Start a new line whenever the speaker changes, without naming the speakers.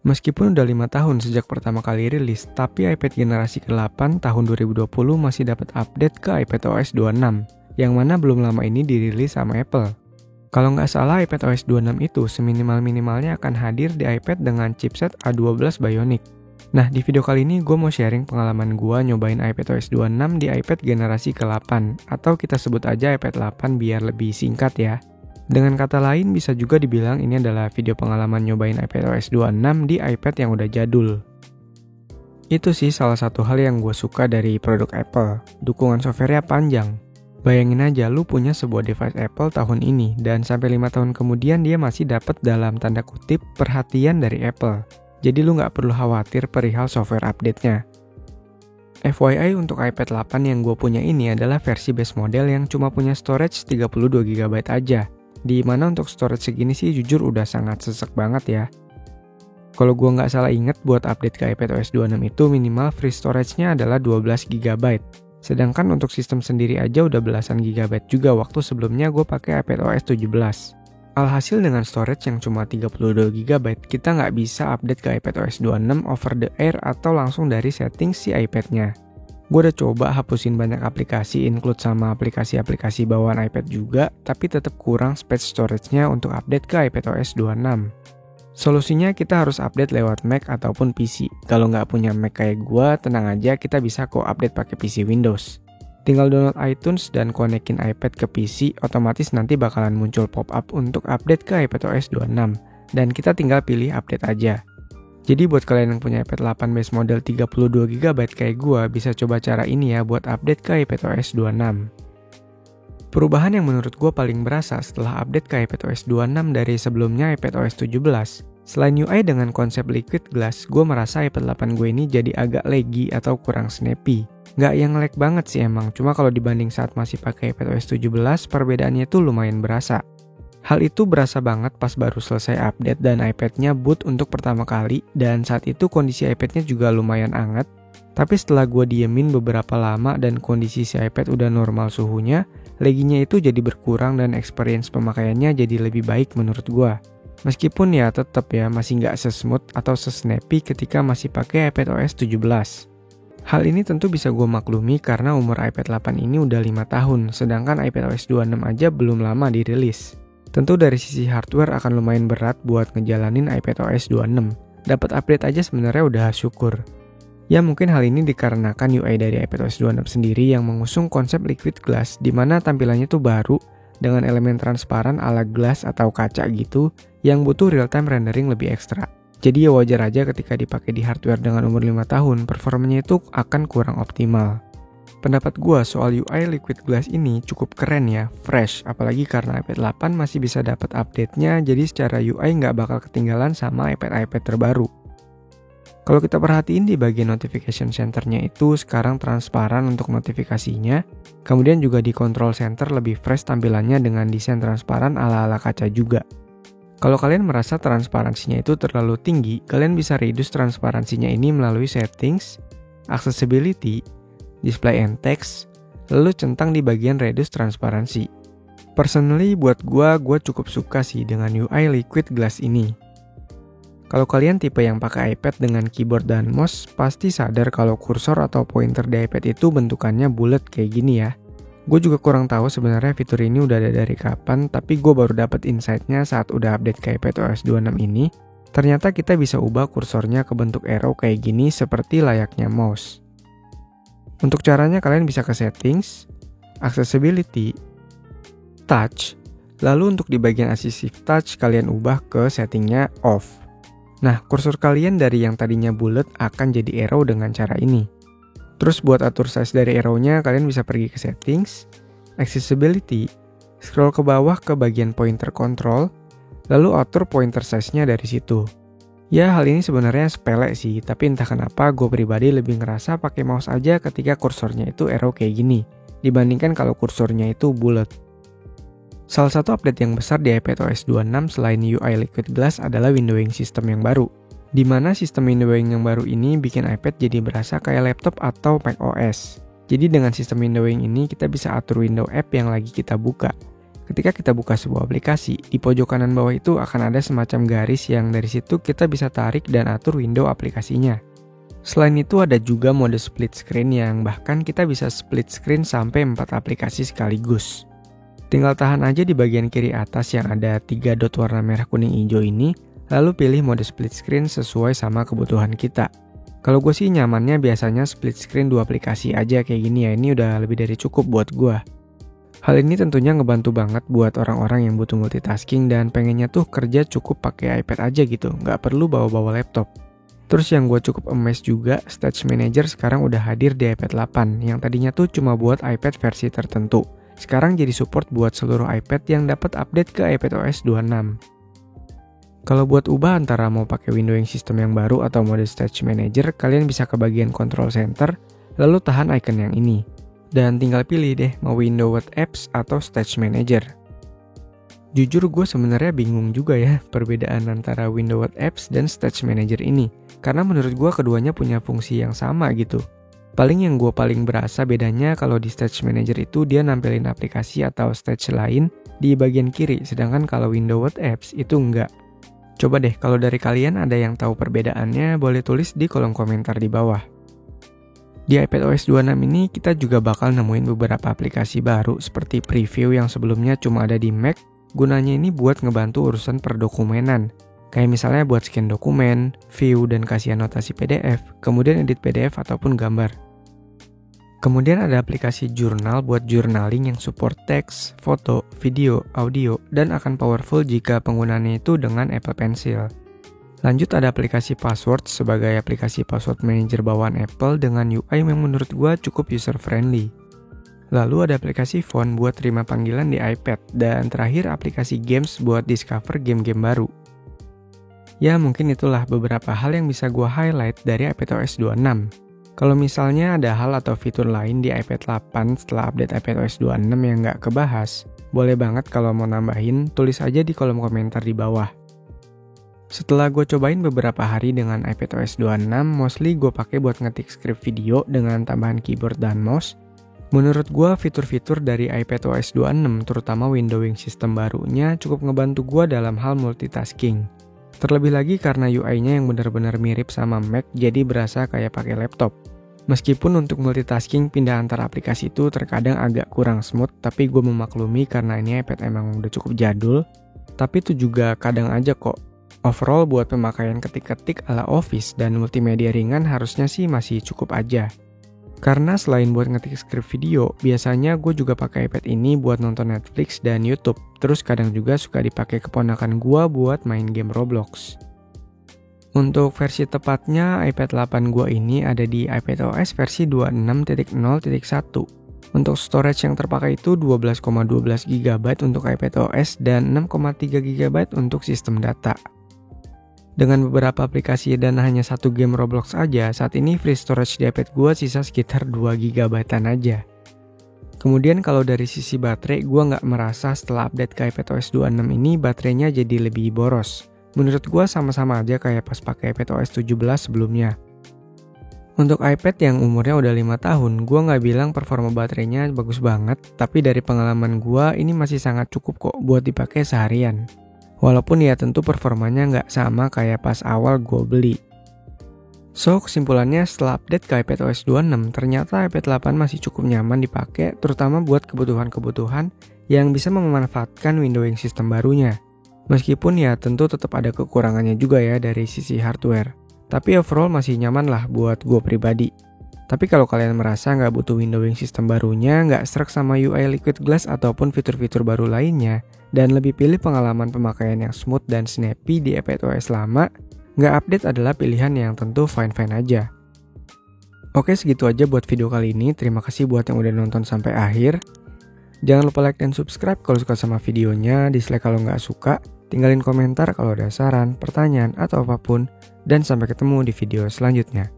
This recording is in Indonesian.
Meskipun udah 5 tahun sejak pertama kali rilis, tapi iPad generasi ke-8 tahun 2020 masih dapat update ke iPadOS 26, yang mana belum lama ini dirilis sama Apple. Kalau nggak salah, iPadOS 26 itu seminimal-minimalnya akan hadir di iPad dengan chipset A12 Bionic. Nah, di video kali ini gue mau sharing pengalaman gue nyobain iPadOS 26 di iPad generasi ke-8, atau kita sebut aja iPad 8 biar lebih singkat ya. Dengan kata lain, bisa juga dibilang ini adalah video pengalaman nyobain iPadOS 26 di iPad yang udah jadul. Itu sih salah satu hal yang gue suka dari produk Apple, dukungan software-nya panjang. Bayangin aja lu punya sebuah device Apple tahun ini, dan sampai 5 tahun kemudian dia masih dapat dalam tanda kutip perhatian dari Apple. Jadi lu nggak perlu khawatir perihal software update-nya. FYI untuk iPad 8 yang gue punya ini adalah versi base model yang cuma punya storage 32GB aja. Di mana untuk storage segini sih jujur udah sangat sesek banget ya. Kalau gua nggak salah inget buat update ke iPadOS 26 itu minimal free storage-nya adalah 12GB. Sedangkan untuk sistem sendiri aja udah belasan gigabyte juga waktu sebelumnya gue pakai iPadOS 17. Alhasil dengan storage yang cuma 32GB, kita nggak bisa update ke iPadOS 26 over the air atau langsung dari setting si iPad-nya. Gue udah coba hapusin banyak aplikasi, include sama aplikasi-aplikasi bawaan iPad juga, tapi tetap kurang space storage-nya untuk update ke iPadOS 26. Solusinya kita harus update lewat Mac ataupun PC. Kalau nggak punya Mac kayak gue, tenang aja kita bisa kok update pakai PC Windows. Tinggal download iTunes dan konekin iPad ke PC, otomatis nanti bakalan muncul pop-up untuk update ke iPadOS 26. Dan kita tinggal pilih update aja. Jadi buat kalian yang punya iPad 8 base model 32GB kayak gua, bisa coba cara ini ya buat update ke iPadOS 26. Perubahan yang menurut gua paling berasa setelah update ke iPadOS 26 dari sebelumnya iPadOS 17. Selain UI dengan konsep liquid glass, gua merasa iPad 8 gue ini jadi agak laggy atau kurang snappy. Nggak yang lag banget sih emang, cuma kalau dibanding saat masih pakai iPadOS 17, perbedaannya tuh lumayan berasa. Hal itu berasa banget pas baru selesai update dan iPad-nya boot untuk pertama kali, dan saat itu kondisi iPad-nya juga lumayan anget. Tapi setelah gue diemin beberapa lama dan kondisi si iPad udah normal suhunya, laggy-nya itu jadi berkurang dan experience pemakaiannya jadi lebih baik menurut gue. Meskipun ya tetap ya masih nggak se-smooth atau se-snappy ketika masih pakai iPadOS 17. Hal ini tentu bisa gue maklumi karena umur iPad 8 ini udah 5 tahun, sedangkan iPadOS 26 aja belum lama dirilis. Tentu dari sisi hardware akan lumayan berat buat ngejalanin iPadOS 26. Dapat update aja sebenarnya udah syukur. Ya mungkin hal ini dikarenakan UI dari iPadOS 26 sendiri yang mengusung konsep liquid glass di mana tampilannya tuh baru dengan elemen transparan ala glass atau kaca gitu yang butuh real time rendering lebih ekstra. Jadi ya wajar aja ketika dipakai di hardware dengan umur 5 tahun, performanya itu akan kurang optimal. Pendapat gue soal UI liquid glass ini cukup keren ya, fresh, apalagi karena iPad 8 masih bisa dapat update-nya, jadi secara UI nggak bakal ketinggalan sama iPad-iPad terbaru. Kalau kita perhatiin di bagian notification center-nya itu sekarang transparan untuk notifikasinya, kemudian juga di control center lebih fresh tampilannya dengan desain transparan ala-ala kaca juga. Kalau kalian merasa transparansinya itu terlalu tinggi, kalian bisa reduce transparansinya ini melalui settings, accessibility, display and text, lalu centang di bagian reduce transparansi. Personally buat gua cukup suka sih dengan UI liquid glass ini. Kalau kalian tipe yang pakai iPad dengan keyboard dan mouse, pasti sadar kalau kursor atau pointer di iPad itu bentukannya bulat kayak gini ya. Gue juga kurang tahu sebenarnya fitur ini udah ada dari kapan, tapi gue baru dapat insight-nya saat udah update ke iPadOS 26 ini. Ternyata kita bisa ubah kursornya ke bentuk arrow kayak gini seperti layaknya mouse. Untuk caranya kalian bisa ke settings, accessibility, touch, lalu untuk di bagian assistive touch kalian ubah ke settingnya off. Nah, kursor kalian dari yang tadinya bulat akan jadi arrow dengan cara ini. Terus buat atur size dari arrow-nya kalian bisa pergi ke settings, accessibility, scroll ke bawah ke bagian pointer control, lalu atur pointer size-nya dari situ. Ya, hal ini sebenarnya sepele sih, tapi entah kenapa gue pribadi lebih ngerasa pakai mouse aja ketika kursornya itu arrow kayak gini, dibandingkan kalau kursornya itu bulat. Salah satu update yang besar di iPadOS 26 selain UI liquid glass adalah windowing system yang baru, di mana sistem windowing yang baru ini bikin iPad jadi berasa kayak laptop atau macOS. Jadi dengan sistem windowing ini kita bisa atur window app yang lagi kita buka. Ketika kita buka sebuah aplikasi, di pojok kanan bawah itu akan ada semacam garis yang dari situ kita bisa tarik dan atur window aplikasinya. Selain itu ada juga mode split screen yang bahkan kita bisa split screen sampai 4 aplikasi sekaligus. Tinggal tahan aja di bagian kiri atas yang ada 3 dot warna merah kuning hijau ini, lalu pilih mode split screen sesuai sama kebutuhan kita. Kalau gue sih nyamannya biasanya split screen 2 aplikasi aja kayak gini ya, ini udah lebih dari cukup buat gue. Hal ini tentunya ngebantu banget buat orang-orang yang butuh multitasking dan pengennya tuh kerja cukup pakai iPad aja gitu, nggak perlu bawa-bawa laptop. Terus yang gue cukup amazed juga, Stage Manager sekarang udah hadir di iPad 8, yang tadinya tuh cuma buat iPad versi tertentu. Sekarang jadi support buat seluruh iPad yang dapat update ke iPadOS 26. Kalau buat ubah antara mau pakai windowing system yang baru atau mode Stage Manager, kalian bisa ke bagian Control Center, lalu tahan icon yang ini. Dan tinggal pilih deh mau window what apps atau Stage Manager. Jujur gue sebenarnya bingung juga ya perbedaan antara window what apps dan Stage Manager ini. Karena menurut gue keduanya punya fungsi yang sama gitu. Paling yang gue paling berasa bedanya kalau di Stage Manager itu dia nampilin aplikasi atau stage lain di bagian kiri. Sedangkan kalau window what apps itu enggak. Coba deh kalau dari kalian ada yang tahu perbedaannya boleh tulis di kolom komentar di bawah. Di iPadOS 26 ini kita juga bakal nemuin beberapa aplikasi baru seperti Preview yang sebelumnya cuma ada di Mac. Gunanya ini buat ngebantu urusan perdokumenan. Kayak misalnya buat scan dokumen, view dan kasih anotasi PDF, kemudian edit PDF ataupun gambar. Kemudian ada aplikasi jurnal buat journaling yang support teks, foto, video, audio, dan akan powerful jika penggunaannya itu dengan Apple Pencil. Lanjut ada aplikasi password sebagai aplikasi password manager bawaan Apple dengan UI yang menurut gua cukup user friendly. Lalu ada aplikasi phone buat terima panggilan di iPad dan terakhir aplikasi games buat discover game-game baru. Ya mungkin itulah beberapa hal yang bisa gua highlight dari iPadOS 26. Kalau misalnya ada hal atau fitur lain di iPad 8 setelah update iPadOS 26 yang nggak kebahas, boleh banget kalau mau nambahin tulis aja di kolom komentar di bawah. Setelah gue cobain beberapa hari dengan iPadOS 26, mostly gue pakai buat ngetik script video dengan tambahan keyboard dan mouse. Menurut gue fitur-fitur dari iPadOS 26, terutama windowing system barunya, cukup ngebantu gue dalam hal multitasking. Terlebih lagi karena UI-nya yang benar-benar mirip sama Mac, jadi berasa kayak pakai laptop. Meskipun untuk multitasking pindah antar aplikasi itu terkadang agak kurang smooth, tapi gue memaklumi karena ini iPad emang udah cukup jadul. Tapi itu juga kadang aja kok. Overall buat pemakaian ketik-ketik ala Office dan multimedia ringan harusnya sih masih cukup aja. Karena selain buat ngetik script video, biasanya gue juga pakai iPad ini buat nonton Netflix dan YouTube. Terus kadang juga suka dipakai keponakan gue buat main game Roblox. Untuk versi tepatnya, iPad 8 gue ini ada di iPadOS versi 26.0.1. Untuk storage yang terpakai itu 12,12 GB untuk iPadOS dan 6,3 GB untuk sistem data. Dengan beberapa aplikasi dan hanya satu game Roblox aja, saat ini free storage di iPad gue sisa sekitar 2 GB-an aja. Kemudian kalau dari sisi baterai, gue nggak merasa setelah update ke iPadOS 26 ini baterainya jadi lebih boros. Menurut gue sama-sama aja kayak pas pakai iPadOS 17 sebelumnya. Untuk iPad yang umurnya udah 5 tahun, gue nggak bilang performa baterainya bagus banget, tapi dari pengalaman gue ini masih sangat cukup kok buat dipakai seharian. Walaupun ya tentu performanya nggak sama kayak pas awal gue beli. So, kesimpulannya setelah update ke iPadOS 26, ternyata iPad 8 masih cukup nyaman dipakai, terutama buat kebutuhan-kebutuhan yang bisa memanfaatkan windowing system barunya. Meskipun ya tentu tetap ada kekurangannya juga ya dari sisi hardware. Tapi overall masih nyaman lah buat gue pribadi. Tapi kalau kalian merasa nggak butuh windowing system barunya, nggak serak sama UI Liquid Glass ataupun fitur-fitur baru lainnya, dan lebih pilih pengalaman pemakaian yang smooth dan snappy di iPadOS lama, nggak update adalah pilihan yang tentu fine-fine aja. Oke, segitu aja buat video kali ini. Terima kasih buat yang udah nonton sampai akhir. Jangan lupa like dan subscribe kalau suka sama videonya, dislike kalau nggak suka, tinggalin komentar kalau ada saran, pertanyaan, atau apapun, dan sampai ketemu di video selanjutnya.